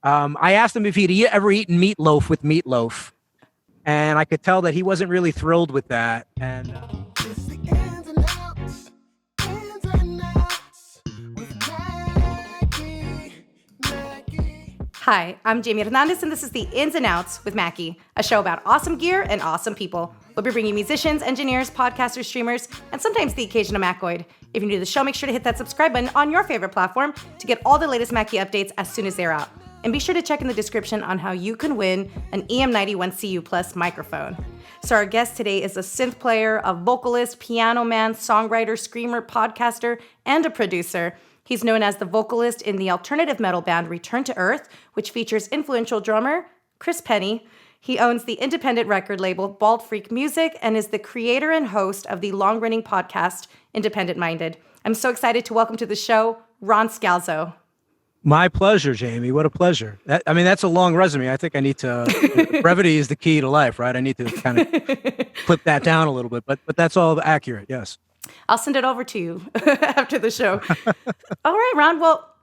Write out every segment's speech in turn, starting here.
I asked him if he'd ever eaten meatloaf with meatloaf, and I could tell that he wasn't really thrilled with that. And It's the ins and outs, ins and outs with Mackie. Hi, I'm Jamie Hernandez, and this is the Ins and Outs with Mackie, a show about awesome gear and awesome people. We'll be bringing musicians, engineers, podcasters, streamers, and sometimes the occasional Mackoid. If you're new to the show, make sure to hit that subscribe button on your favorite platform to get all the latest Mackie updates as soon as they're out. And be sure to check in the description on how you can win an EM91CU Plus microphone. So our guest today is a synth player, a vocalist, piano man, songwriter, screamer, podcaster, and a producer. He's known as the vocalist in the alternative metal band Return to Earth, which features influential drummer Chris Pennie. He owns the independent record label Bald Freak Music and is the creator and host of the long-running podcast Independent Minded. I'm so excited to welcome to the show Ron Scalzo. my pleasure, Jamie. What a pleasure. That's a long resume. I think I need to. Brevity is the key to life, right? I need to kind of clip that down a little bit, but that's all accurate. Yes. I'll send it over to you after the show. All right, Ron. Well,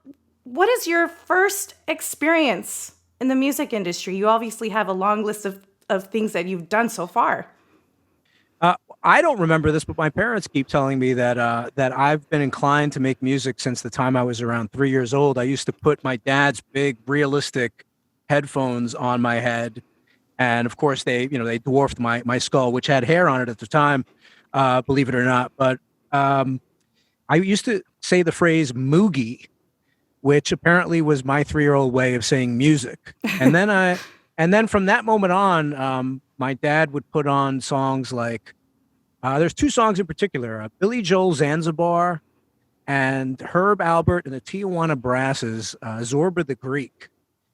what is your first experience in the music industry? You obviously have a long list of things that you've done so far. I don't remember this, but my parents keep telling me that that I've been inclined to make music since the time I was around 3 years old. I used to put my dad's big, realistic headphones on my head, and of course they dwarfed my skull, which had hair on it at the time, believe it or not. But I used to say the phrase "moogie," which apparently was my 3-year-old way of saying music. And then from that moment on, my dad would put on songs like. There's 2 songs in particular, Billy Joel Zanzibar and Herb Alpert and the Tijuana Brass's Zorba the Greek.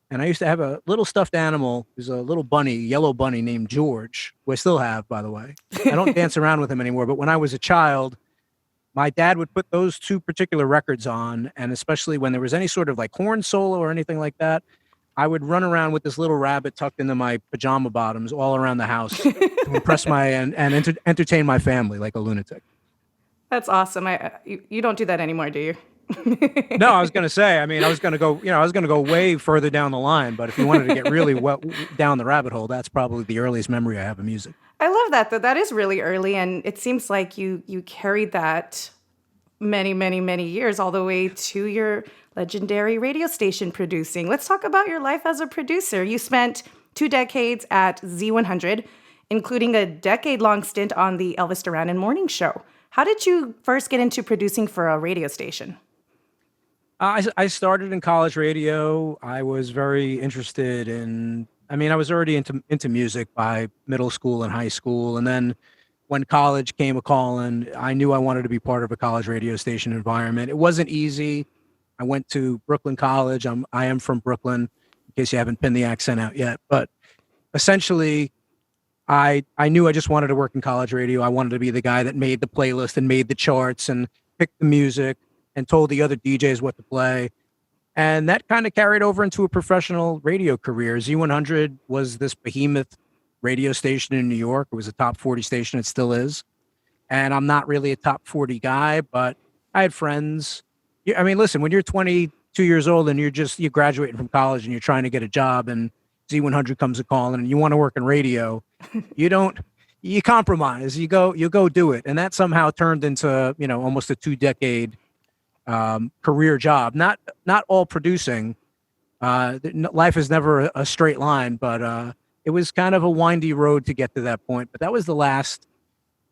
And I used to have a little stuffed animal. There's a little bunny, yellow bunny named George, who I still have, by the way. I don't dance around with him anymore. But when I was a child, my dad would put those 2 particular records on. And especially when there was any sort of like horn solo or anything like that, I would run around with this little rabbit tucked into my pajama bottoms all around the house to impress and entertain my family like a lunatic. That's awesome. You don't do that anymore, do you? No, I was going to say. I was going to go. I was going to go way further down the line. But if you wanted to get really down the rabbit hole, that's probably the earliest memory I have of music. I love that. That is really early, and it seems like you carried that many, many, many years all the way to your legendary radio station producing. Let's talk about your life as a producer. You spent 2 decades at Z100, including a decade-long stint on the Elvis Duran and Morning Show. How did you first get into producing for a radio station? I started in college radio. I was very interested in. I was already into music by middle school and high school, and then when college came a calling, I knew I wanted to be part of a college radio station environment. It wasn't easy. I went to Brooklyn College. I am from Brooklyn, in case you haven't pinned the accent out yet. But essentially, I knew I just wanted to work in college radio. I wanted to be the guy that made the playlist and made the charts and picked the music and told the other DJs what to play. And that kind of carried over into a professional radio career. Z100 was this behemoth radio station in New York. It was a top 40 station. It still is. And I'm not really a top 40 guy, but I had friends. Listen, when you're 22 years old and you're graduating from college and you're trying to get a job and Z100 comes a calling and you want to work in radio, you compromise, you go do it. And that somehow turned into, almost a 2-decade career job. Not all producing. Life is never a straight line, but it was kind of a windy road to get to that point. But that was the last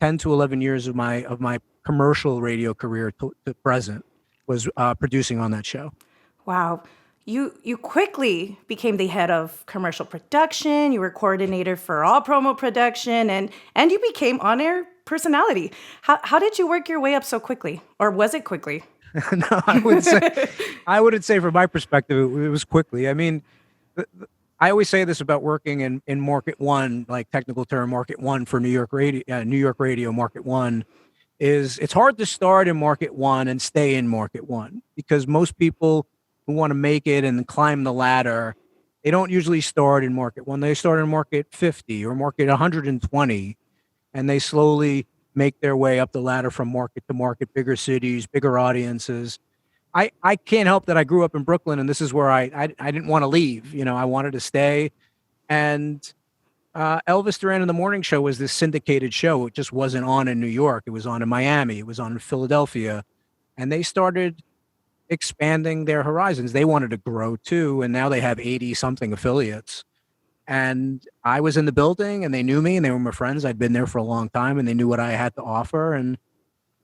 10 to 11 years of my commercial radio career to present. Was producing on that show. Wow. You quickly became the head of commercial production. You were coordinator for all promo production, and you became on-air personality. How did you work your way up so quickly? Or was it quickly? No, I wouldn't say from my perspective, it was quickly. I always say this about working in Market One, like technical term, Market One for New York radio, Market One. It's hard to start in Market One and stay in Market One because most people who want to make it and climb the ladder, they don't usually start in Market One. They start in Market 50 or Market 120, and they slowly make their way up the ladder from market to market, bigger cities, bigger audiences. I can't help that I grew up in Brooklyn, and this is where I didn't want to leave. You know, I wanted to stay. And Elvis Duran in the Morning Show was this syndicated show. It just wasn't on in New York. It was on in Miami. It was on in Philadelphia. And they started expanding their horizons. They wanted to grow too. And now they have 80 something affiliates. And I was in the building and they knew me and they were my friends. I'd been there for a long time and they knew what I had to offer. And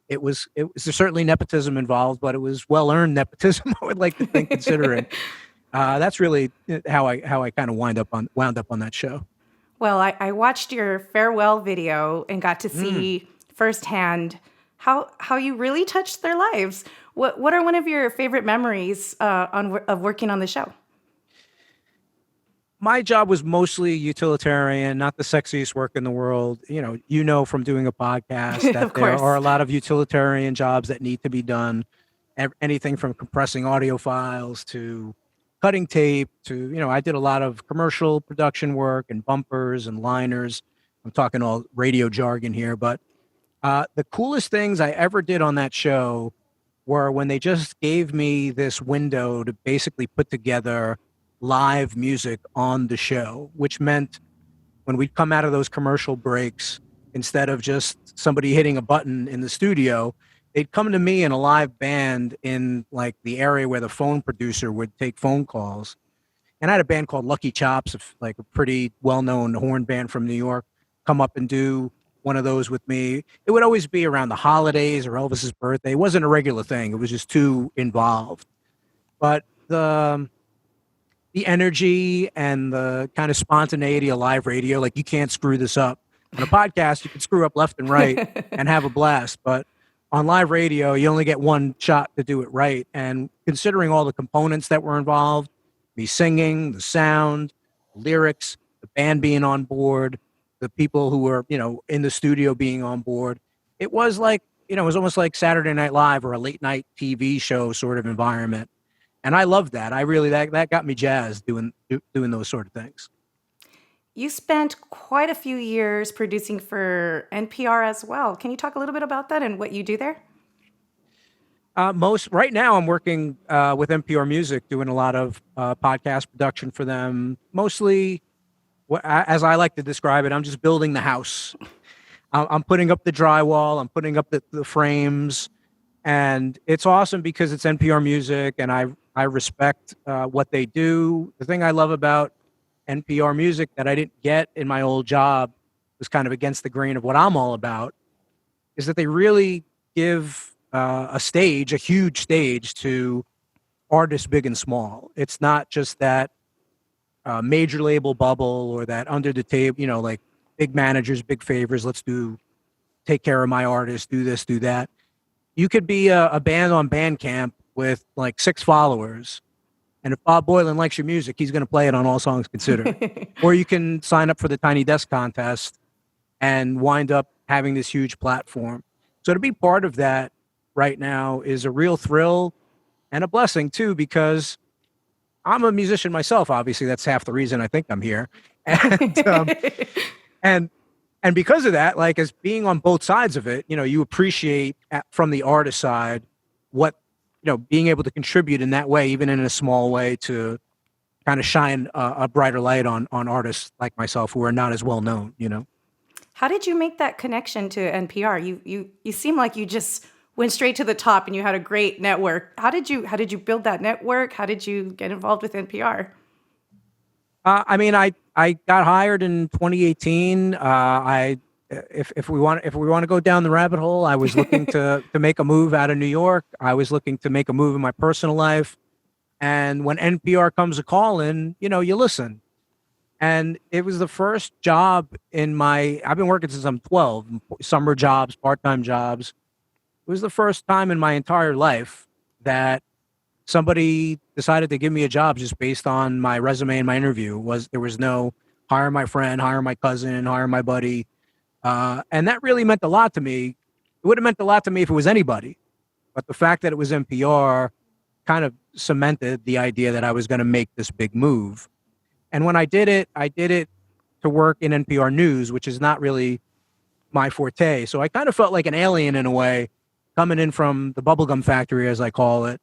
there's certainly nepotism involved, but it was well-earned nepotism, I would like to think, considering. That's really how I kind of wound up on that show. Well, I watched your farewell video and got to see firsthand how you really touched their lives. What are one of your favorite memories of working on the show? My job was mostly utilitarian, not the sexiest work in the world. You know from doing a podcast that Of course. there are a lot of utilitarian jobs that need to be done. Anything from compressing audio files to cutting tape to, I did a lot of commercial production work and bumpers and liners. I'm talking all radio jargon here, but the coolest things I ever did on that show were when they just gave me this window to basically put together live music on the show, which meant when we'd come out of those commercial breaks, instead of just somebody hitting a button in the studio, they'd come to me in a live band in like the area where the phone producer would take phone calls. And I had a band called Lucky Chops, like a pretty well-known horn band from New York, come up and do one of those with me. It would always be around the holidays or Elvis's birthday. It wasn't a regular thing. It was just too involved. But the energy and the kind of spontaneity of live radio, like you can't screw this up. On a podcast, you can screw up left and right and have a blast. But on live radio, you only get one shot to do it right. And considering all the components that were involved, me singing, the sound, the lyrics, the band being on board, the people who were, in the studio being on board, it was like, it was almost like Saturday Night Live or a late night TV show sort of environment. And I loved that. I really, that got me jazzed doing those sort of things. You spent quite a few years producing for NPR as well. Can you talk a little bit about that and what you do there? Right now I'm working with NPR Music, doing a lot of podcast production for them. Mostly, as I like to describe it, I'm just building the house. I'm putting up the drywall. I'm putting up the frames. And it's awesome because it's NPR Music and I respect what they do. The thing I love about NPR Music that I didn't get in my old job, was kind of against the grain of what I'm all about, is that they really give a huge stage to artists big and small. It's not just that major label bubble or that under the table, like big managers, big favors, take care of my artist, do this, do that. You could be a band on Bandcamp with like 6 followers. And if Bob Boylan likes your music, he's going to play it on All Songs Considered. Or you can sign up for the Tiny Desk contest and wind up having this huge platform. So to be part of that right now is a real thrill and a blessing too, because I'm a musician myself. Obviously, that's half the reason I think I'm here. And because of that, like as being on both sides of it, you appreciate from the artist side what, being able to contribute in that way, even in a small way, to kind of shine a brighter light on artists like myself who are not as well known, How did you make that connection to NPR? You seem like you just went straight to the top and you had a great network. How did you build that network? How did you get involved with NPR? I got hired in 2018. If we want to go down the rabbit hole, I was looking to make a move out of New York. I was looking to make a move in my personal life. And when NPR comes a call in, you listen. And it was the first job I've been working since I'm 12, summer jobs, part-time jobs. It was the first time in my entire life that somebody decided to give me a job just based on my resume and my interview. There was no hire my friend, hire my cousin, hire my buddy. And that really meant a lot to me. It would have meant a lot to me if it was anybody. But the fact that it was NPR kind of cemented the idea that I was going to make this big move. And when I did it to work in NPR News, which is not really my forte. So I kind of felt like an alien in a way, coming in from the bubblegum factory, as I call it,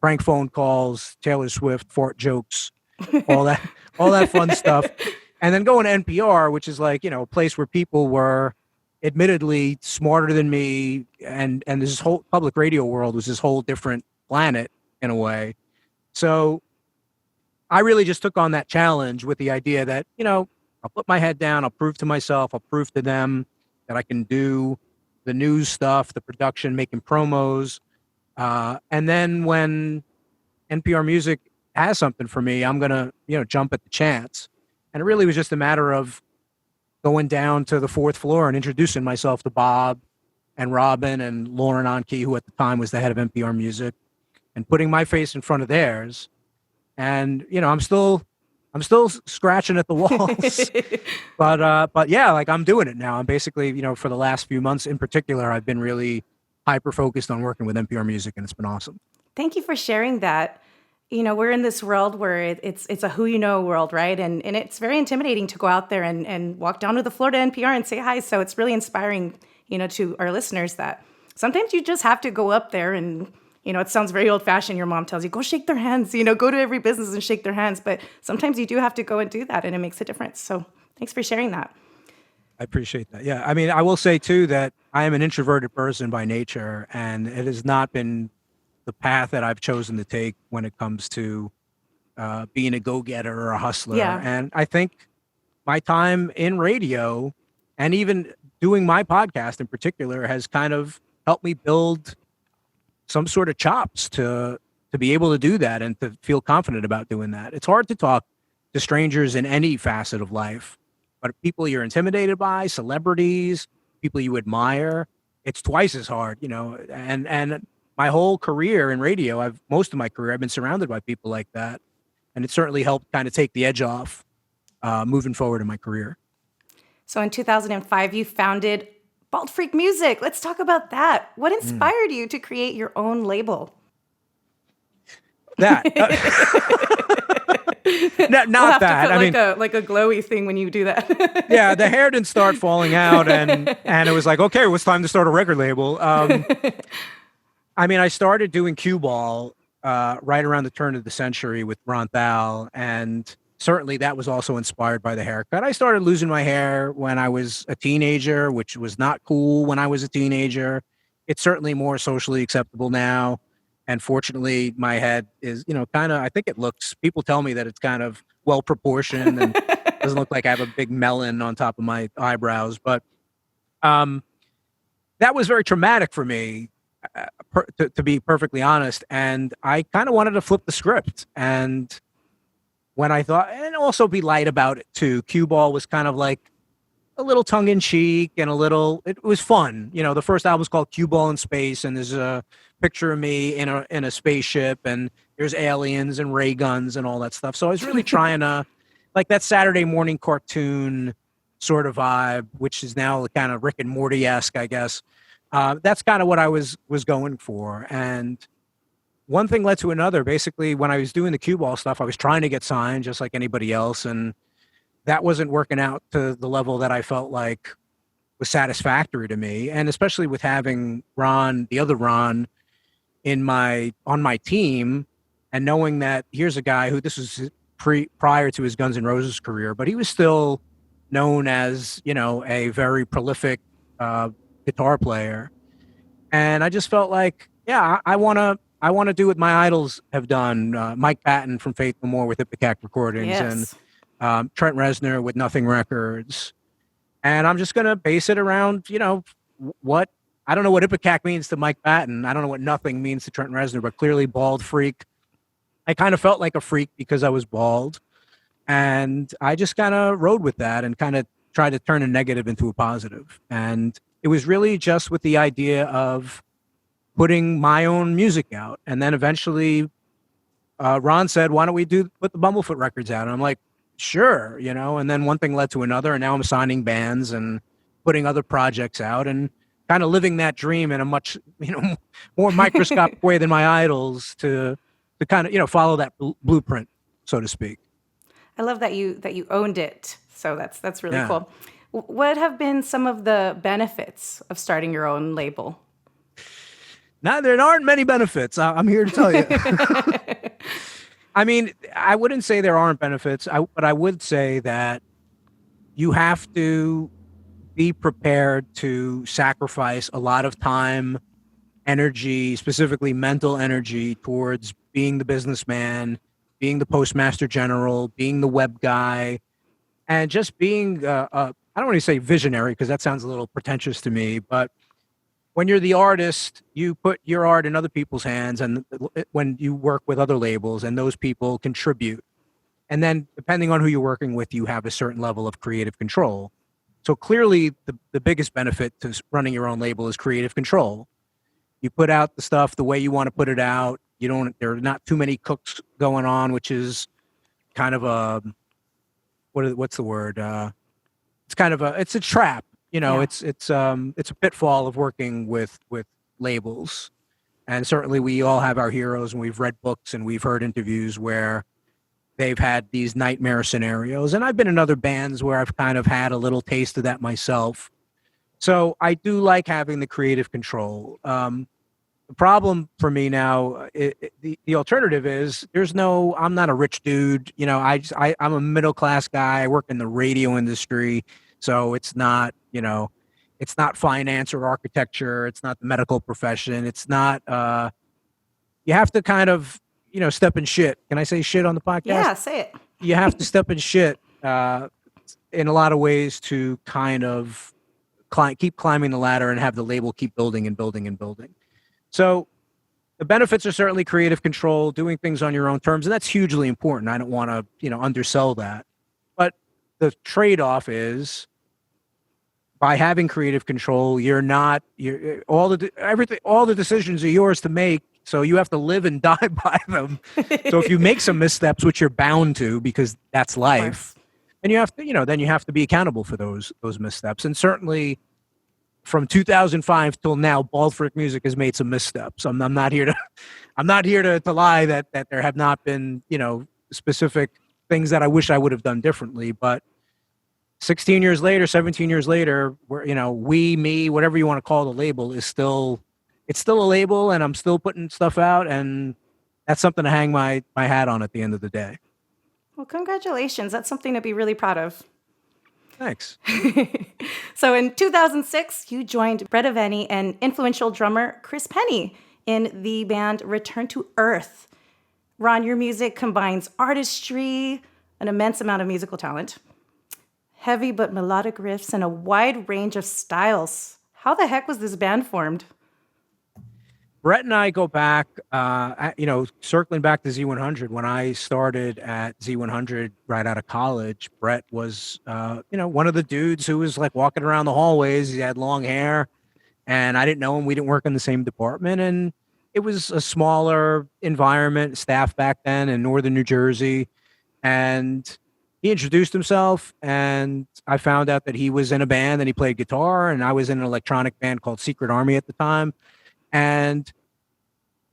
prank phone calls, Taylor Swift, fart jokes, all that, all that fun stuff. And then going to NPR, which is like, a place where people were admittedly smarter than me. And this whole public radio world was this whole different planet in a way. So I really just took on that challenge with the idea that, I'll put my head down, I'll prove to myself, I'll prove to them that I can do the news stuff, the production, making promos. And then when NPR Music has something for me, I'm going to, jump at the chance. And it really was just a matter of going down to the fourth floor and introducing myself to Bob and Robin and Lauren Onkey, who at the time was the head of NPR Music, and putting my face in front of theirs. And, I'm still scratching at the walls, but yeah, like I'm doing it now. I'm basically, for the last few months in particular, I've been really hyper focused on working with NPR Music, and it's been awesome. Thank you for sharing that. We're in this world where it's a who you know world, right? And it's very intimidating to go out there and walk down to the floor to NPR and say hi. So it's really inspiring, to our listeners that sometimes you just have to go up there and, it sounds very old fashioned. Your mom tells you, go shake their hands, go to every business and shake their hands. But sometimes you do have to go and do that, and it makes a difference. So thanks for sharing that. I appreciate that. Yeah. I mean, I will say too that I am an introverted person by nature, and it has not been the path that I've chosen to take when it comes to being a go-getter or a hustler. Yeah. And I think my time in radio and even doing my podcast in particular has kind of helped me build some sort of chops to be able to do that and to feel confident about doing that. It's hard to talk to strangers in any facet of life, but people you're intimidated by, celebrities, people you admire, it's twice as hard, and my whole career in radio, most of my career, I've been surrounded by people like that. And it certainly helped kind of take the edge off moving forward in my career. So in 2005, you founded Bald Freak Music. Let's talk about that. What inspired you to create your own label? That. Not we'll have that. To put like a glowy thing when you do that. Yeah, the hair didn't start falling out, and it was like, okay, well, it's time to start a record label. I mean, I started doing cue ball right around the turn of the century with Ron Thal, and certainly that was also inspired by the haircut. I started losing my hair when I was a teenager, which was not cool when I was a teenager. It's certainly more socially acceptable now. And fortunately, my head is, kind of, I think people tell me that it's kind of well proportioned and doesn't look like I have a big melon on top of my eyebrows. But that was very traumatic for me. To be perfectly honest, and I kind of wanted to flip the script. And when I thought, and also be light about it too, cue ball was kind of like a little tongue in cheek and it was fun. The first album's called Cue Ball in Space, and there's a picture of me in a spaceship, and there's aliens and ray guns and all that stuff. So I was really trying to, like that Saturday morning cartoon sort of vibe, which is now kind of Rick and Morty-esque, I guess. That's kind of what I was going for. And one thing led to another. Basically, when I was doing the cue ball stuff, I was trying to get signed just like anybody else. And that wasn't working out to the level that I felt like was satisfactory to me. And especially with having Ron, the other Ron, on my team, and knowing that here's a guy who, this was prior to his Guns N' Roses career, but he was still known as, a very prolific guitar player. And I just felt like, yeah, I want to do what my idols have done. Mike Patton from Faith No More with Ipecac Recordings, Yes. and Trent Reznor with Nothing Records. And I'm just going to base it around, what, I don't know what Ipecac means to Mike Patton. I don't know what Nothing means to Trent Reznor, but clearly Bald Freak. I kind of felt like a freak because I was bald. And I just kind of rode with that and kind of tried to turn a negative into a positive. And it was really just with the idea of putting my own music out. And then eventually Ron said, why don't we put the Bumblefoot records out? And I'm like, sure, and then one thing led to another. And now I'm signing bands and putting other projects out and kind of living that dream in a much, more microscopic way than my idols to kind of, follow that blueprint, so to speak. I love that you owned it. So that's really cool. What have been some of the benefits of starting your own label? Now, there aren't many benefits. I'm here to tell you. I mean, I wouldn't say there aren't benefits, but I would say that you have to be prepared to sacrifice a lot of time, energy, specifically mental energy, towards being the businessman, being the postmaster general, being the web guy, and just being, I don't want to say visionary because that sounds a little pretentious to me, but when you're the artist, you put your art in other people's hands, and when you work with other labels and those people contribute. And then depending on who you're working with, you have a certain level of creative control. So clearly the biggest benefit to running your own label is creative control. You put out the stuff the way you want to put it out. There are not too many cooks going on, which is kind of a, what's the word? It's a trap. It's a pitfall of working with labels. And certainly we all have our heroes, and we've read books and we've heard interviews where they've had these nightmare scenarios. And I've been in other bands where I've kind of had a little taste of that myself. So I do like having the creative control. The problem for me now, the alternative is I'm not a rich dude. I'm a middle-class guy. I work in the radio industry. So it's not finance or architecture. It's not the medical profession. It's not, you have to kind of, step in shit. Can I say shit on the podcast? Yeah, say it. You have to step in shit in a lot of ways to kind of keep climbing the ladder and have the label keep building and building and building. So the benefits are certainly creative control, doing things on your own terms, and that's hugely important. I don't want to, undersell that. But the trade-off is by having creative control, all the decisions are yours to make. So you have to live and die by them. So if you make some missteps, which you're bound to because that's life, and you have to, then you have to be accountable for those missteps. And certainly from 2005 till now, Bald Frick Music has made some missteps. I'm not here to lie that there have not been, specific things that I wish I would have done differently. But 16 years later, 17 years later, me, whatever you want to call the label, it's still a label, and I'm still putting stuff out, and that's something to hang my hat on at the end of the day. Well, congratulations. That's something to be really proud of. Thanks. So in 2006, you joined Brett Aveni and influential drummer Chris Pennie in the band Return to Earth. Ron, your music combines artistry, an immense amount of musical talent, heavy but melodic riffs, and a wide range of styles. How the heck was this band formed? Brett and I go back, circling back to Z100. When I started at Z100 right out of college, Brett was, one of the dudes who was like walking around the hallways. He had long hair, and I didn't know him. We didn't work in the same department, and it was a smaller environment, staff back then in northern New Jersey. And he introduced himself, and I found out that he was in a band and he played guitar, and I was in an electronic band called Secret Army at the time. And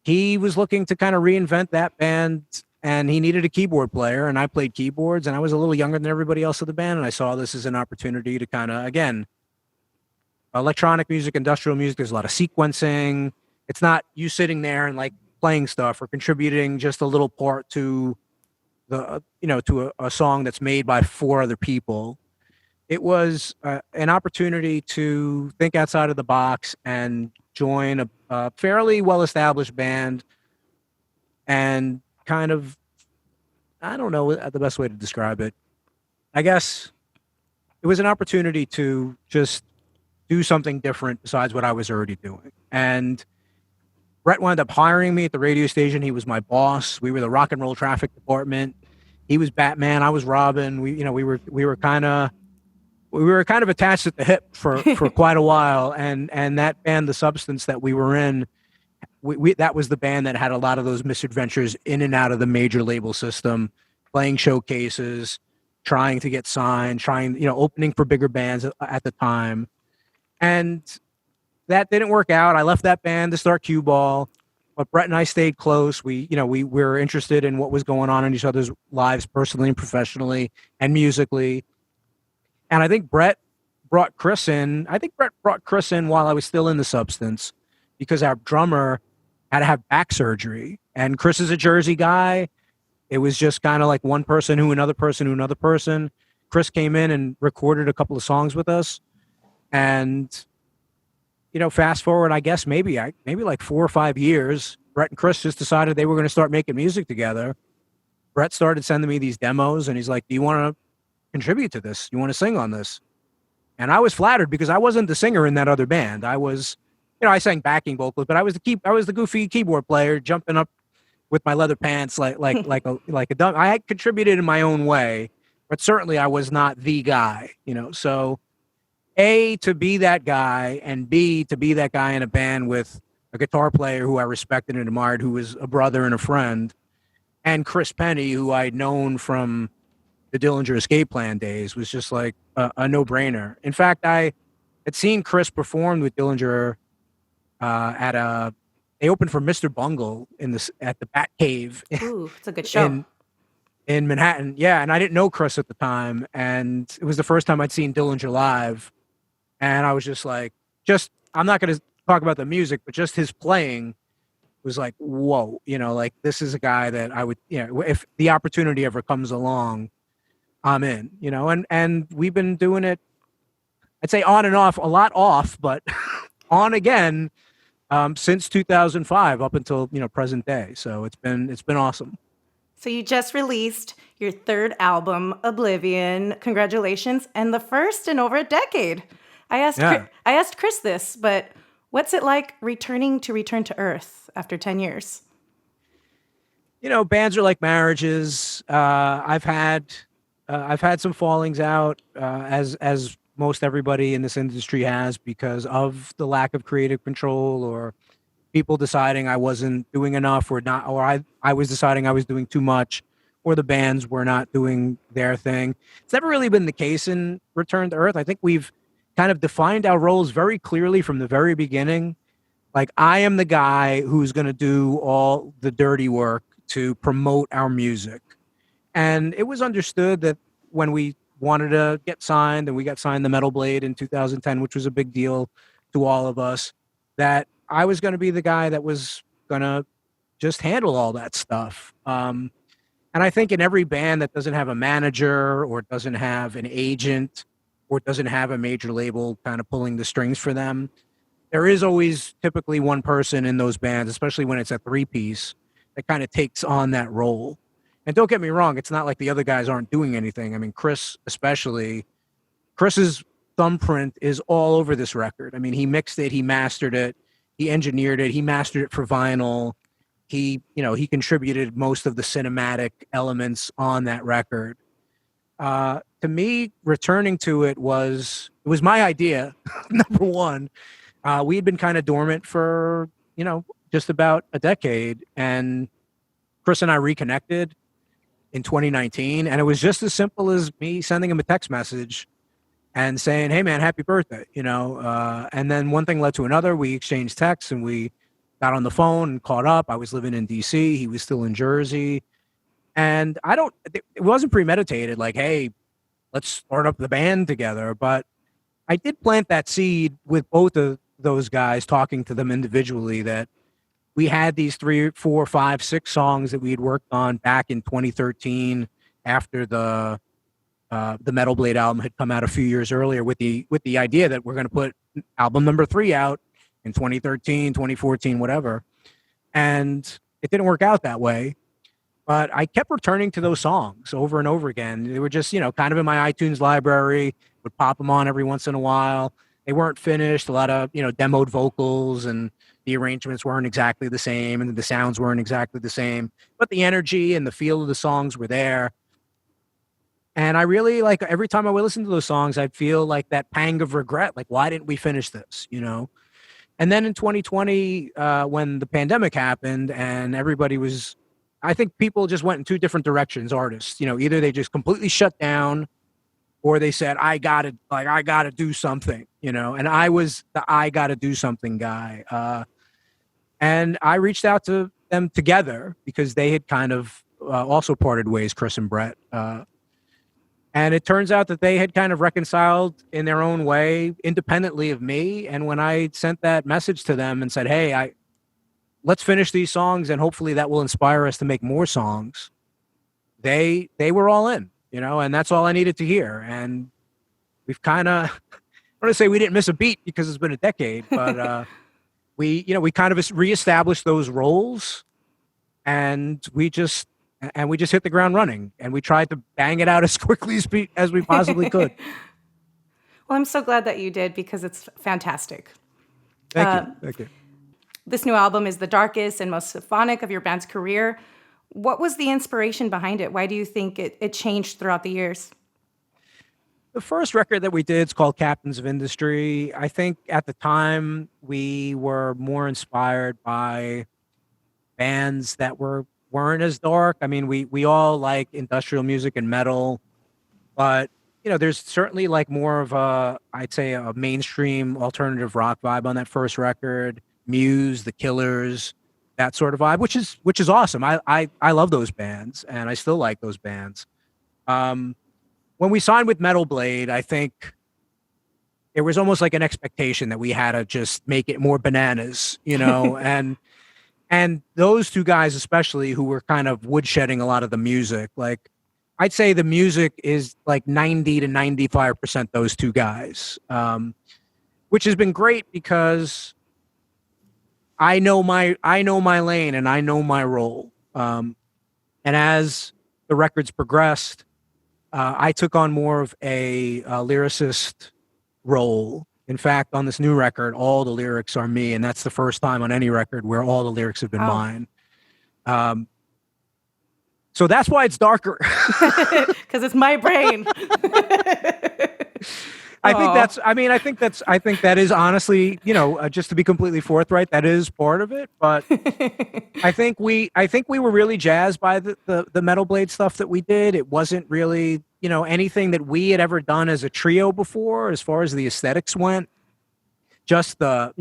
he was looking to kind of reinvent that band, and he needed a keyboard player, and I played keyboards, and I was a little younger than everybody else in the band, and I saw this as an opportunity to kind of, again, electronic music, industrial music, there's a lot of sequencing. It's not you sitting there and like playing stuff or contributing just a little part to a song that's made by 4 other people. It was an opportunity to think outside of the box and join a fairly well-established band, and kind of, I don't know the best way to describe it. I guess it was an opportunity to just do something different besides what I was already doing. And Brett wound up hiring me at the radio station. He was my boss. We were the rock and roll traffic department. He was Batman. I was Robin. We were kind of attached at the hip for quite a while. And that band, The Substance, that we were in, that was the band that had a lot of those misadventures in and out of the major label system, playing showcases, trying to get signed, opening for bigger bands at the time. And that didn't work out. I left that band to start Cue Ball, but Brett and I stayed close. We were interested in what was going on in each other's lives, personally and professionally and musically. And I think Brett brought Chris in. While I was still in The Substance, because our drummer had to have back surgery. And Chris is a Jersey guy. It was just kind of like one person who another person who another person. Chris came in and recorded a couple of songs with us. And, fast forward, I guess maybe like 4 or 5 years, Brett and Chris just decided they were going to start making music together. Brett started sending me these demos, and he's like, "Do you want to contribute to this? You want to sing on this?" And I was flattered because I wasn't the singer in that other band. I was, I sang backing vocals, but I was the goofy keyboard player jumping up with my leather pants like a dumb. I had contributed in my own way, but certainly I was not the guy, So, A, to be that guy, and B, to be that guy in a band with a guitar player who I respected and admired, who was a brother and a friend, and Chris Pennie, who I'd known from the Dillinger Escape Plan days, was just like a no-brainer. In fact, I had seen Chris perform with Dillinger they opened for Mr. Bungle at the Bat Cave. Ooh, it's a good show. In Manhattan. Yeah, and I didn't know Chris at the time, and it was the first time I'd seen Dillinger live. And I was just like, I'm not going to talk about the music, but just his playing was like, whoa, like this is a guy that I would, if the opportunity ever comes along, I'm in, and we've been doing it, I'd say on and off, a lot off, but on again, since 2005 up until, present day. So it's been awesome. So you just released your third album, Oblivion. Congratulations. And the first in over a decade. I asked Chris this, but what's it like return to Earth after 10 years? Bands are like marriages. I've had some fallings out, as most everybody in this industry has, because of the lack of creative control, or people deciding I wasn't doing enough, or not, or I was deciding I was doing too much, or the bands were not doing their thing. It's never really been the case in Return to Earth. I think we've kind of defined our roles very clearly from the very beginning. Like, I am the guy who's going to do all the dirty work to promote our music. And it was understood that when we wanted to get signed, and we got signed to Metal Blade in 2010, which was a big deal to all of us, that I was going to be the guy that was going to just handle all that stuff. And I think in every band that doesn't have a manager, or doesn't have an agent, or doesn't have a major label kind of pulling the strings for them, there is always typically one person in those bands, especially when it's a three-piece, that kind of takes on that role. And don't get me wrong, it's not like the other guys aren't doing anything. I mean, Chris especially, Chris's thumbprint is all over this record. I mean, he mixed it, he mastered it, he engineered it, he mastered it for vinyl. He contributed most of the cinematic elements on that record. To me, returning to it was my idea, number one. We had been kind of dormant for, just about a decade, and Chris and I reconnected in 2019, and it was just as simple as me sending him a text message and saying, "Hey man, happy birthday," and then one thing led to another. We exchanged texts, and we got on the phone and caught up. I was living in DC, he was still in Jersey, and it wasn't premeditated, like, hey, let's start up the band together, but I did plant that seed with both of those guys, talking to them individually, that we had these 3, 4, 5, 6 songs that we had worked on back in 2013 after the Metal Blade album had come out a few years earlier, with the idea that we're going to put album number 3 out in 2013, 2014, whatever. And it didn't work out that way. But I kept returning to those songs over and over again. They were just, kind of in my iTunes library, would pop them on every once in a while. They weren't finished, a lot of, demoed vocals, and the arrangements weren't exactly the same, and the sounds weren't exactly the same, but the energy and the feel of the songs were there. And I really, like, every time I would listen to those songs, I'd feel like that pang of regret, like, why didn't we finish this, And then in 2020, when the pandemic happened, and everybody was, I think people just went in 2 different directions, artists, either they just completely shut down, or they said, I gotta do something, and I was the I gotta do something guy. And I reached out to them together because they had kind of also parted ways, Chris and Brett. And it turns out that they had kind of reconciled in their own way, independently of me. And when I sent that message to them and said, "Hey, let's finish these songs, and hopefully that will inspire us to make more songs," they were all in, and that's all I needed to hear. And we've kind of, I want to say we didn't miss a beat because it's been a decade, but we kind of reestablished those roles, and we just hit the ground running, and we tried to bang it out as quickly as we possibly could. Well, I'm so glad that you did, because it's fantastic. Thank you. This new album is the darkest and most symphonic of your band's career. What was the inspiration behind it? Why do you think it changed throughout the years? The first record that we did is called Captains of Industry. I think at the time we were more inspired by bands that weren't as dark. I mean, we all like industrial music and metal, but there's certainly like more of I'd say a mainstream alternative rock vibe on that first record. Muse, The Killers, that sort of vibe, which is awesome. I love those bands, and I still like those bands. When we signed with Metal Blade, I think there was almost like an expectation that we had to just make it more bananas, and those two guys especially, who were kind of woodshedding a lot of the music, like I'd say the music is like 90 to 95% those two guys, which has been great because I know my lane and I know my role. And as the records progressed, I took on more of a lyricist role. In fact, on this new record, all the lyrics are me, and that's the first time on any record where all the lyrics have been mine. So that's why it's darker. Because it's my brain. I think that is honestly, just to be completely forthright, that is part of it. But I think we were really jazzed by the Metal Blade stuff that we did. It wasn't really, anything that we had ever done as a trio before, as far as the aesthetics went. Just the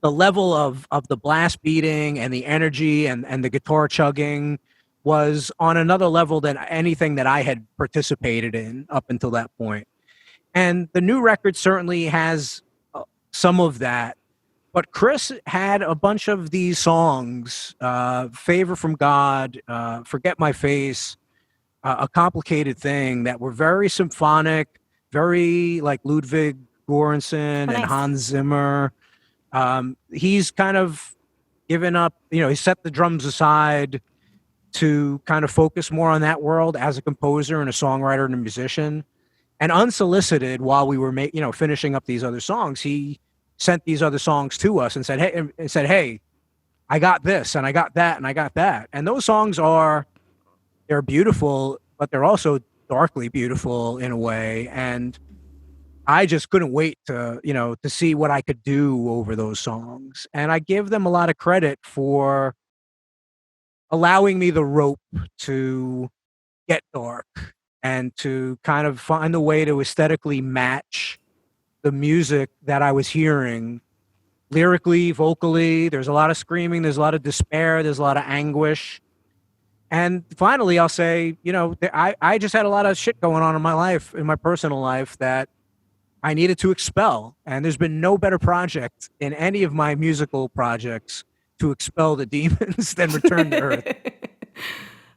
level of the blast beating and the energy and the guitar chugging was on another level than anything that I had participated in up until that point. And the new record certainly has some of that. But Chris had a bunch of these songs, Favor from God, Forget My Face, A Complicated Thing, that were very symphonic, very like Ludwig Göransson and Hans Zimmer. He's kind of given up, he set the drums aside to kind of focus more on that world as a composer and a songwriter and a musician. And unsolicited, while we were finishing up these other songs, he sent these other songs to us and said, "Hey, I got this and I got that and I got that." And those songs they're beautiful, but they're also darkly beautiful in a way. And I just couldn't wait to see what I could do over those songs. And I give them a lot of credit for allowing me the rope to get dark and to kind of find a way to aesthetically match the music that I was hearing lyrically, vocally. There's a lot of screaming, there's a lot of despair, there's a lot of anguish. And finally, I'll say, I just had a lot of shit going on in my life, in my personal life, that I needed to expel. And there's been no better project in any of my musical projects to expel the demons than Return to Earth.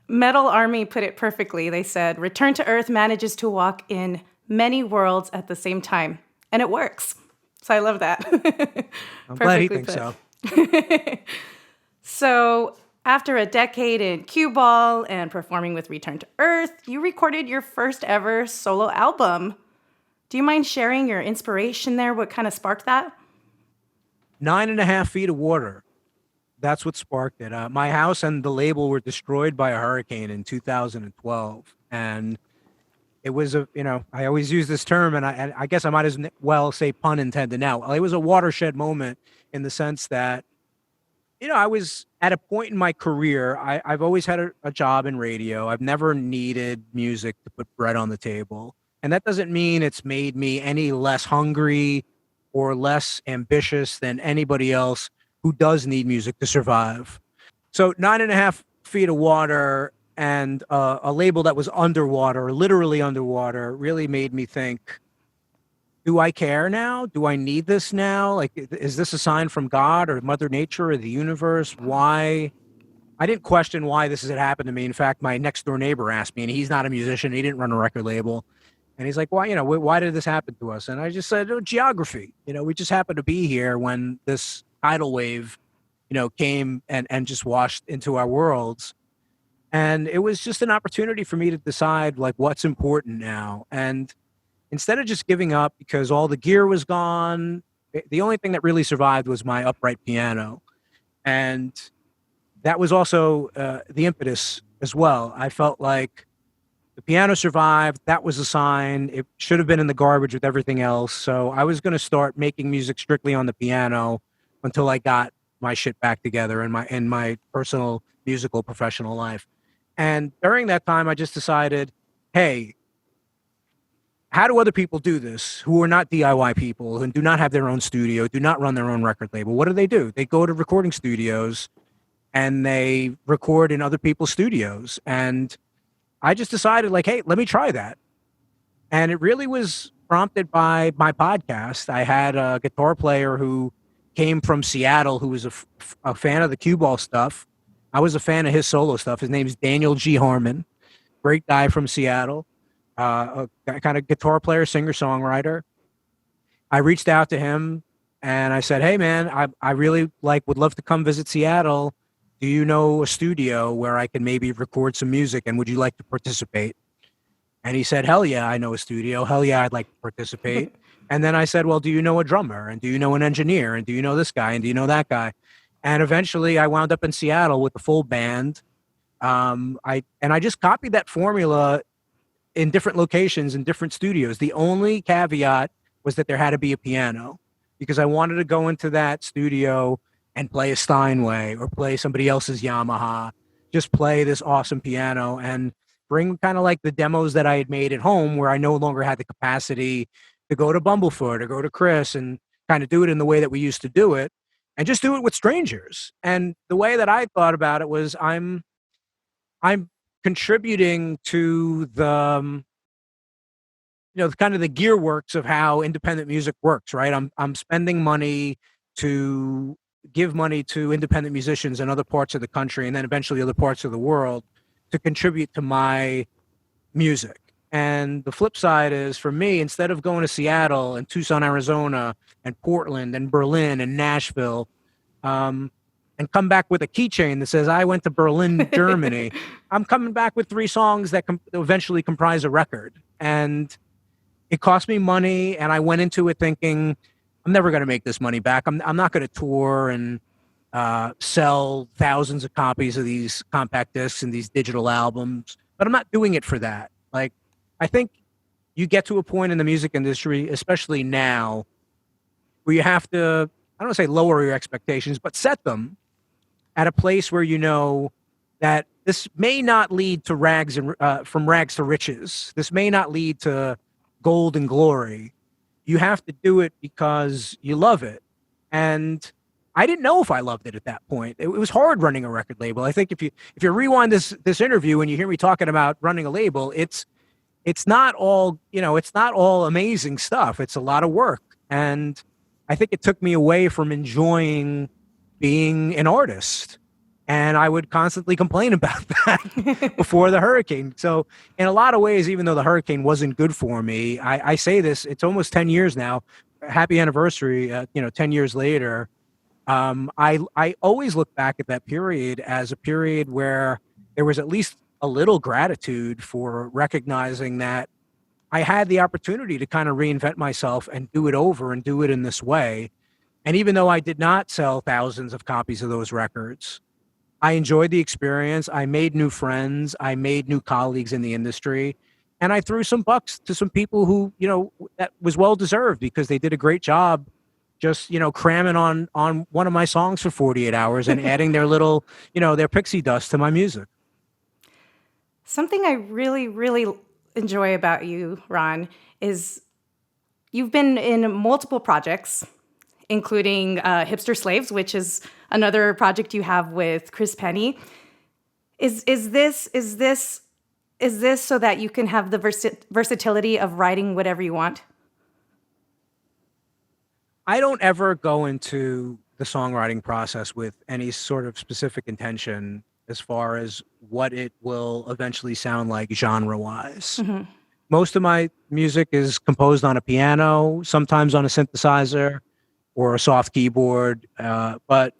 Metal Army put it perfectly. They said, Return to Earth manages to walk in many worlds at the same time. And it works. So I love that. I'm glad he thinks so. So after a decade in cue ball and performing with Return to Earth, you recorded your first ever solo album. Do you mind sharing your inspiration there? What kind of sparked that? 9.5 feet of water. That's what sparked it. My house and the label were destroyed by a hurricane in 2012. And it was I always use this term, and I guess I might as well say pun intended now. It was a watershed moment in the sense that, I was at a point in my career. I've always had a job in radio. I've never needed music to put bread on the table. And that doesn't mean it's made me any less hungry or less ambitious than anybody else who does need music to survive. So 9.5 feet of water and a label that was underwater, literally underwater, really made me think, do I care now? Do I need this now? Like, is this a sign from God or Mother Nature or the universe? Why? I didn't question why this had happened to me. In fact, my next door neighbor asked me, and he's not a musician. He didn't run a record label. And he's like, why, why did this happen to us? And I just said, oh, geography. We just happened to be here when this tidal wave, came and just washed into our worlds. And it was just an opportunity for me to decide like what's important now. And instead of just giving up because all the gear was gone, the only thing that really survived was my upright piano. And that was also the impetus as well. I felt like the piano survived. That was a sign. It should have been in the garbage with everything else. So I was going to start making music strictly on the piano until I got my shit back together in my personal musical professional life. And during that time, I just decided, hey, how do other people do this who are not DIY people and do not have their own studio, do not run their own record label? What do? They go to recording studios and they record in other people's studios. And I just decided like, hey, let me try that. And it really was prompted by my podcast. I had a guitar player who came from Seattle who was a fan of the cue ball stuff. I was a fan of his solo stuff. His name is Daniel G. Harmon, great guy from Seattle, a kind of guitar player, singer-songwriter. I reached out to him and I said, hey, man, I really would love to come visit Seattle. Do you know a studio where I can maybe record some music and would you like to participate? And he said, hell yeah, I know a studio. Hell yeah, I'd like to participate. And then I said, well, do you know a drummer? And do you know an engineer? And do you know this guy? And do you know that guy? And eventually I wound up in Seattle with the full band. I just copied that formula in different locations in different studios. The only caveat was that there had to be a piano because I wanted to go into that studio and play a Steinway or play somebody else's Yamaha, just play this awesome piano and bring kind of like the demos that I had made at home where I no longer had the capacity to go to Bumblefoot or go to Chris and kind of do it in the way that we used to do it and just do it with strangers. And the way that I thought about it was I'm contributing to the kind of the gear works of how independent music works, right? I'm spending money to give money to independent musicians in other parts of the country and then eventually other parts of the world to contribute to my music. And the flip side is for me, instead of going to Seattle and Tucson, Arizona and Portland and Berlin and Nashville, and come back with a keychain that says, I went to Berlin, Germany, I'm coming back with 3 songs that eventually comprise a record. And it cost me money. And I went into it thinking, I'm never going to make this money back. I'm not going to tour and sell thousands of copies of these compact discs and these digital albums, but I'm not doing it for that. Like, I think you get to a point in the music industry, especially now, where you have to, I don't want to say lower your expectations, but set them at a place where you know that this may not lead to from rags to riches. This may not lead to gold and glory. You have to do it because you love it. And I didn't know if I loved it at that point. It was hard running a record label. I think if you rewind this interview and you hear me talking about running a label, it's not all, it's not all amazing stuff. It's a lot of work. And I think it took me away from enjoying being an artist. And I would constantly complain about that before the hurricane. So in a lot of ways, even though the hurricane wasn't good for me, I say this, it's almost 10 years now. Happy anniversary, 10 years later. I always look back at that period as a period where there was at least a little gratitude for recognizing that I had the opportunity to kind of reinvent myself and do it over and do it in this way. And even though I did not sell thousands of copies of those records, I enjoyed the experience. I made new friends. I made new colleagues in the industry. And I threw some bucks to some people who, that was well-deserved because they did a great job just, cramming on one of my songs for 48 hours and adding their little, their pixie dust to my music. Something I really, really enjoy about you, Ron, is you've been in multiple projects, including Hipster Slaves, which is another project you have with Chris Pennie. Is this so that you can have the versatility of writing whatever you want? I don't ever go into the songwriting process with any sort of specific intention as far as what it will eventually sound like genre-wise. Mm-hmm. Most of my music is composed on a piano, sometimes on a synthesizer or a soft keyboard, but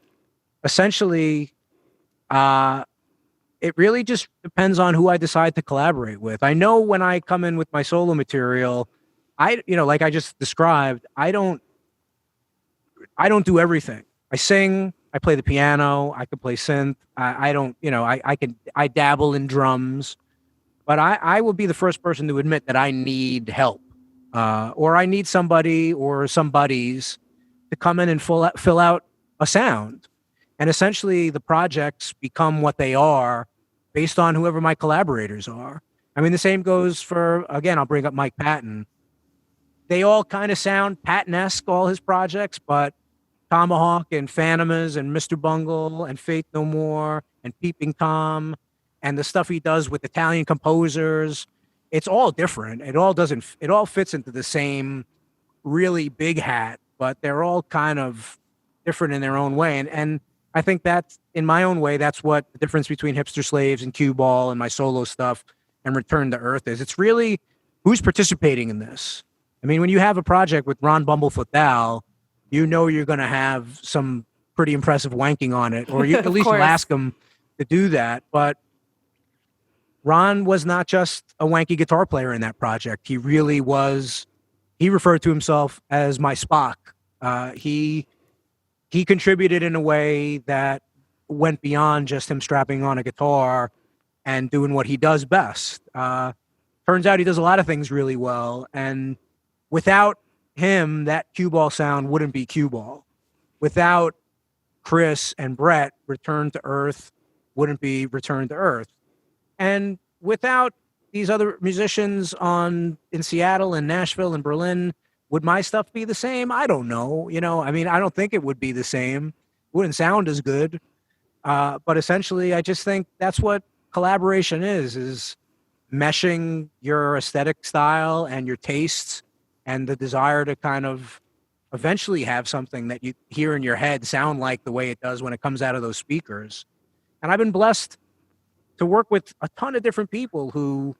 essentially, uh, it really just depends on who I decide to collaborate with. I know when I come in with my solo material, like I just described, I don't do everything. I sing, I play the piano, I can play synth. I don't, I dabble in drums, but I will be the first person to admit that I need help, or I need somebody or some buddies to come in and fill out a sound. And essentially, the projects become what they are based on whoever my collaborators are. I mean, the same goes for, again, I'll bring up Mike Patton. They all kind of sound Patton-esque, all his projects, but Tomahawk and Phanomas and Mr. Bungle and Faith No More and Peeping Tom and the stuff he does with Italian composers, it's all different. It all fits into the same really big hat, but they're all kind of different in their own way. And I think that's, in my own way, that's what the difference between Hipster Slaves and Cue Ball and my solo stuff and Return to Earth is. It's really who's participating in this. I mean, when you have a project with Ron Bumblefoot Thal, you know you're going to have some pretty impressive wanking on it, or you at least course. you'll ask him to do that. But Ron was not just a wanky guitar player in that project. He really was. He referred to himself as my Spock. He contributed in a way that went beyond just him strapping on a guitar and doing what he does best. Turns out he does a lot of things really well, and without him, that cue ball sound wouldn't be cue ball. Without Chris and Brett, Return to Earth wouldn't be Return to Earth. And without these other musicians in Seattle and Nashville and Berlin, would my stuff be the same? I don't know. I mean, I don't think it would be the same. It wouldn't sound as good. But essentially, I just think that's what collaboration is meshing your aesthetic style and your tastes and the desire to kind of eventually have something that you hear in your head sound like the way it does when it comes out of those speakers. And I've been blessed to work with a ton of different people who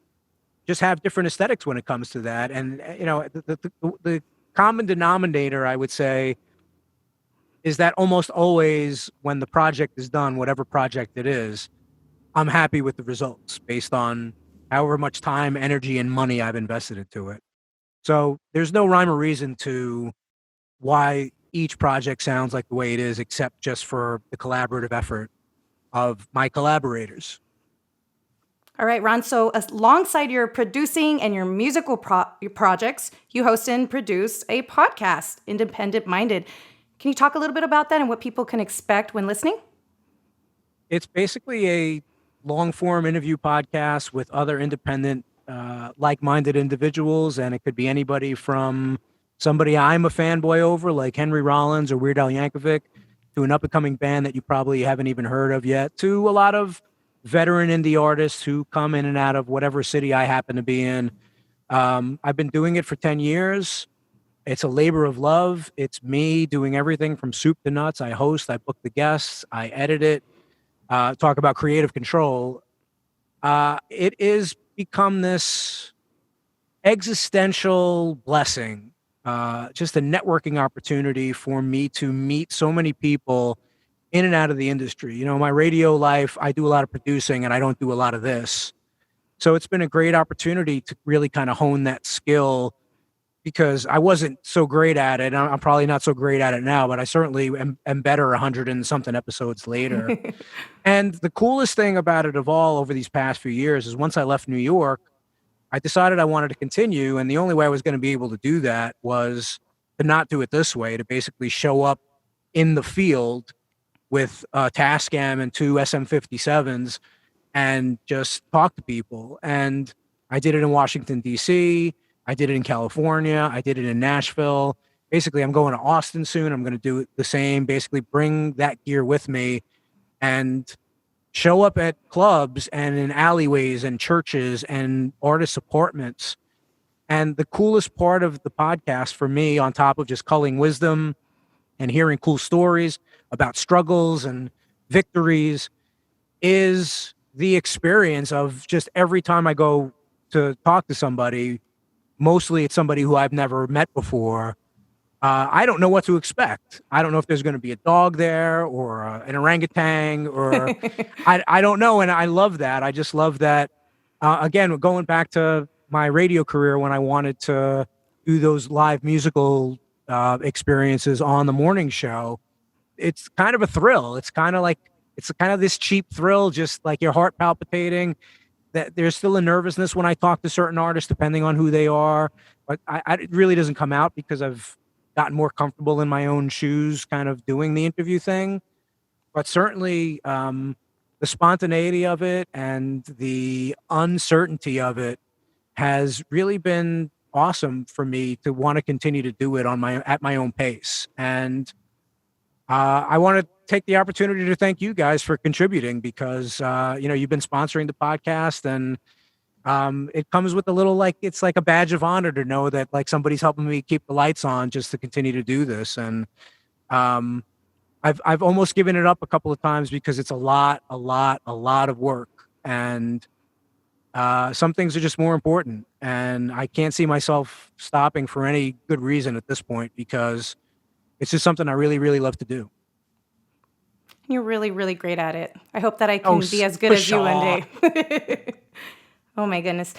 just have different aesthetics when it comes to that. And, the common denominator, I would say, is that almost always when the project is done, whatever project it is, I'm happy with the results based on however much time, energy, and money I've invested into it. So there's no rhyme or reason to why each project sounds like the way it is, except just for the collaborative effort of my collaborators. All right, Ron. So alongside your producing and your musical your projects, you host and produce a podcast, Independent Minded. Can you talk a little bit about that and what people can expect when listening? It's basically a long-form interview podcast with other independent, like-minded individuals, and it could be anybody from somebody I'm a fanboy over, like Henry Rollins or Weird Al Yankovic, to an up-and-coming band that you probably haven't even heard of yet, to a lot of veteran indie artists who come in and out of whatever city I happen to be in. I've been doing it for 10 years. It's a labor of love. It's me doing everything from soup to nuts. I host, I book the guests, I edit it, talk about creative control. It is become this existential blessing, just a networking opportunity for me to meet so many people in and out of the industry. My radio life, I do a lot of producing and I don't do a lot of this. So it's been a great opportunity to really kind of hone that skill, because I wasn't so great at it. I'm probably not so great at it now, but I certainly am better 100 and something episodes later. And the coolest thing about it of all over these past few years is once I left New York, I decided I wanted to continue. And the only way I was going to be able to do that was to not do it this way, to basically show up in the field with a Tascam and 2 SM57s and just talk to people. And I did it in Washington, D.C., I did it in California. I did it in Nashville. Basically, I'm going to Austin soon. I'm going to do the same, basically bring that gear with me. And show up at clubs and in alleyways and churches and artist apartments. And the coolest part of the podcast for me, on top of just culling wisdom and hearing cool stories about struggles and victories, is the experience of just every time I go to talk to somebody, mostly it's somebody who I've never met before. I don't know what to expect. I don't know if there's going to be a dog there or an orangutan or I don't know. And I love that. I just love that. Again, going back to my radio career when I wanted to do those live musical experiences on the morning show, it's kind of a thrill. It's kind of this cheap thrill, just like your heart palpitating. That there's still a nervousness when I talk to certain artists, depending on who they are. But it really doesn't come out because I've gotten more comfortable in my own shoes, kind of doing the interview thing. But certainly the spontaneity of it and the uncertainty of it has really been awesome for me to want to continue to do it at my own pace. And I want to take the opportunity to thank you guys for contributing because, you've been sponsoring the podcast and it comes with a little, it's like a badge of honor to know that like somebody's helping me keep the lights on just to continue to do this. And I've almost given it up a couple of times because it's a lot of work. And some things are just more important. And I can't see myself stopping for any good reason at this point because it's just something I really, really love to do. You're really, really great at it. I hope that I can be as good as you one day. Oh my goodness.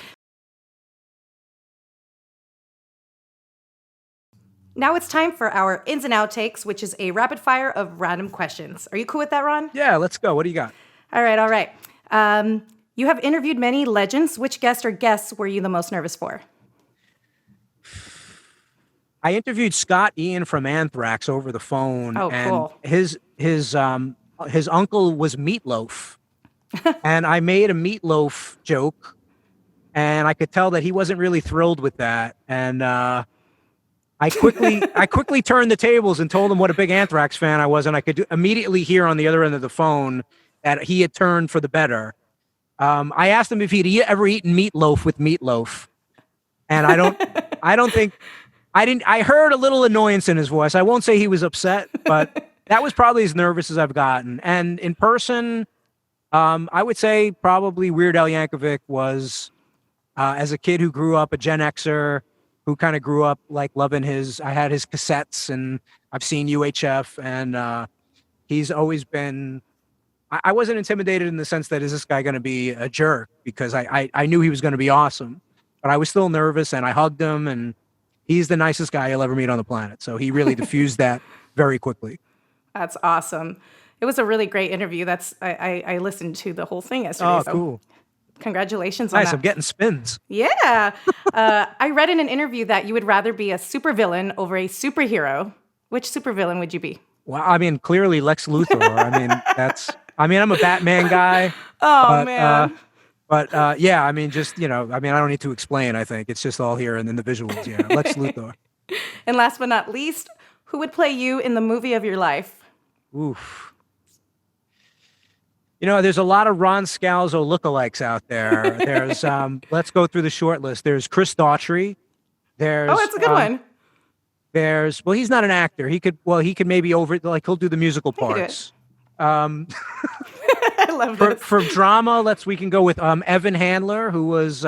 Now it's time for our ins and outtakes, which is a rapid fire of random questions. Are you cool with that, Ron? Yeah, let's go. What do you got? All right. You have interviewed many legends. Which guest or guests were you the most nervous for? I interviewed Scott Ian from Anthrax over the phone. Oh, and cool. His uncle was Meatloaf. And I made a Meatloaf joke. And I could tell that he wasn't really thrilled with that. And I quickly turned the tables and told him what a big Anthrax fan I was. And I could immediately hear on the other end of the phone that he had turned for the better. I asked him if he'd ever eaten meatloaf with meatloaf. And I heard a little annoyance in his voice. I won't say he was upset, but that was probably as nervous as I've gotten. And in person, I would say probably Weird Al Yankovic was, as a kid who grew up a Gen Xer, who kind of grew up like loving I had his cassettes and I've seen UHF and he's always been, I wasn't intimidated in the sense that is this guy going to be a jerk because I knew he was going to be awesome, but I was still nervous and I hugged him and he's the nicest guy you'll ever meet on the planet. So he really diffused that very quickly. That's awesome. It was a really great interview. I listened to the whole thing yesterday. Oh, cool. Congratulations on nice, that. I'm getting spins. Yeah. I read in an interview that you would rather be a supervillain over a superhero. Which supervillain would you be? Well, I mean, clearly Lex Luthor. I'm a Batman guy. Oh, man. Yeah, I mean, I don't need to explain, I think. It's just all here and then the visuals, yeah. Lex Luthor. And last but not least, who would play you in the movie of your life? Oof. There's a lot of Ron Scalzo lookalikes out there. There's, let's go through the short list. There's Chris Daughtry. That's a good one. He's not an actor. He could maybe he'll do the musical parts. I love this. For drama, we can go with Evan Handler, who was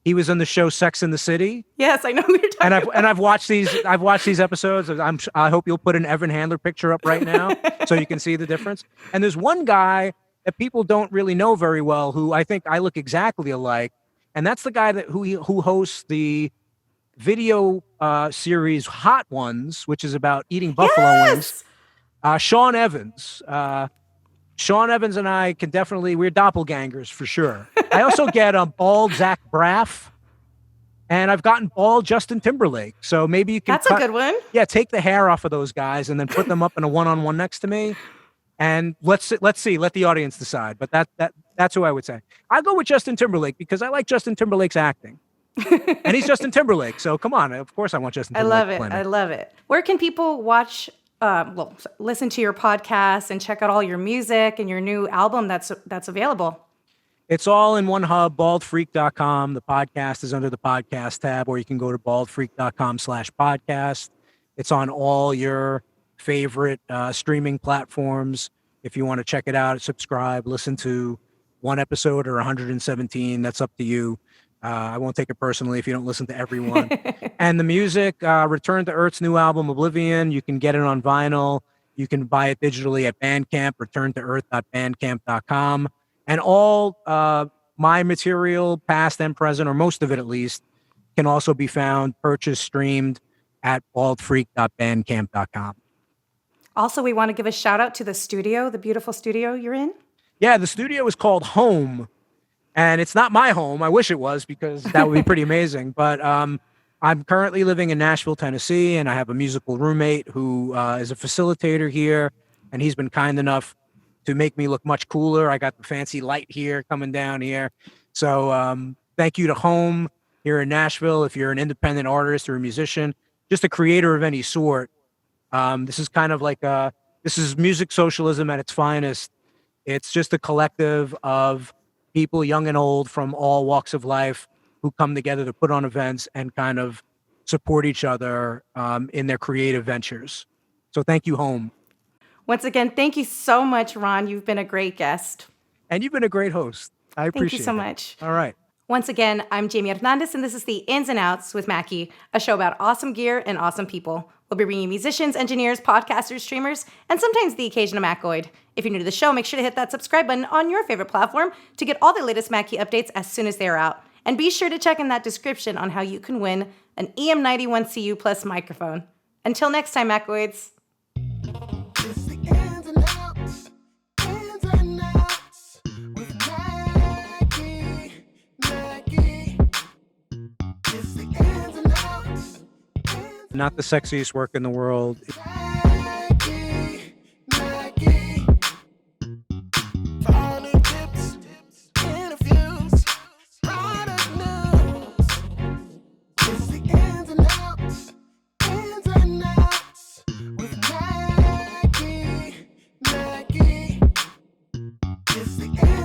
he was in the show Sex and the City. Yes, I know who you're talking about. And I've watched these episodes. I hope you'll put an Evan Handler picture up right now so you can see the difference. And there's one guy that people don't really know very well who I think I look exactly alike, and that's the guy who hosts the video series Hot Ones, which is about eating buffalo wings. Sean Evans. Sean Evans and I we're doppelgangers for sure. I also get a bald Zach Braff, and I've gotten bald Justin Timberlake. So maybe you can. That's a good one. Yeah, take the hair off of those guys and then put them up in a one-on-one next to me, and let's see. Let the audience decide. But that's who I would say. I'll go with Justin Timberlake because I like Justin Timberlake's acting. And he's Justin Timberlake, so come on. Of course I want Justin Timberlake. I love it. Where can people watch listen to your podcast and check out all your music and your new album that's available? It's all in one hub, baldfreak.com. The podcast is under the podcast tab, or you can go to baldfreak.com/podcast. It's on all your favorite streaming platforms. If you want to check it out, subscribe, listen to one episode or 117, that's up to you. I won't take it personally if you don't listen to everyone. And the music, Return to Earth's new album, Oblivion, you can get it on vinyl. You can buy it digitally at Bandcamp, returntoearth.bandcamp.com. And all my material, past and present, or most of it at least, can also be found, purchased, streamed at baldfreak.bandcamp.com. Also, we want to give a shout out to the studio, the beautiful studio you're in. Yeah, the studio is called Home, and it's not my home. I wish it was, because that would be pretty amazing. But I'm currently living in Nashville, Tennessee, and I have a musical roommate who is a facilitator here, and he's been kind enough to make me look much cooler. I got the fancy light here coming down here. So thank you to Home here in Nashville. If you're an independent artist or a musician, just a creator of any sort, this is kind of like this is music socialism at its finest. It's just a collective of people, young and old, from all walks of life, who come together to put on events and kind of support each other in their creative ventures. So thank you, Home. Once again, thank you so much, Ron. You've been a great guest. And you've been a great host. I appreciate it. Thank you so much. All right. Once again, I'm Jamie Hernandez, and this is the Ins and Outs with Mackie, a show about awesome gear and awesome people. We'll be bringing musicians, engineers, podcasters, streamers, and sometimes the occasional Mackoid. If you're new to the show, make sure to hit that subscribe button on your favorite platform to get all the latest Mackie updates as soon as they are out. And be sure to check in that description on how you can win an EM91CU Plus microphone. Until next time, Mackoids. It's the ins and outs with Mackie. It's the ins and outs. Not the sexiest work in the world. Mackie. For all new tips, interviews, product news. It's the ins and outs with Mackie. It's the ins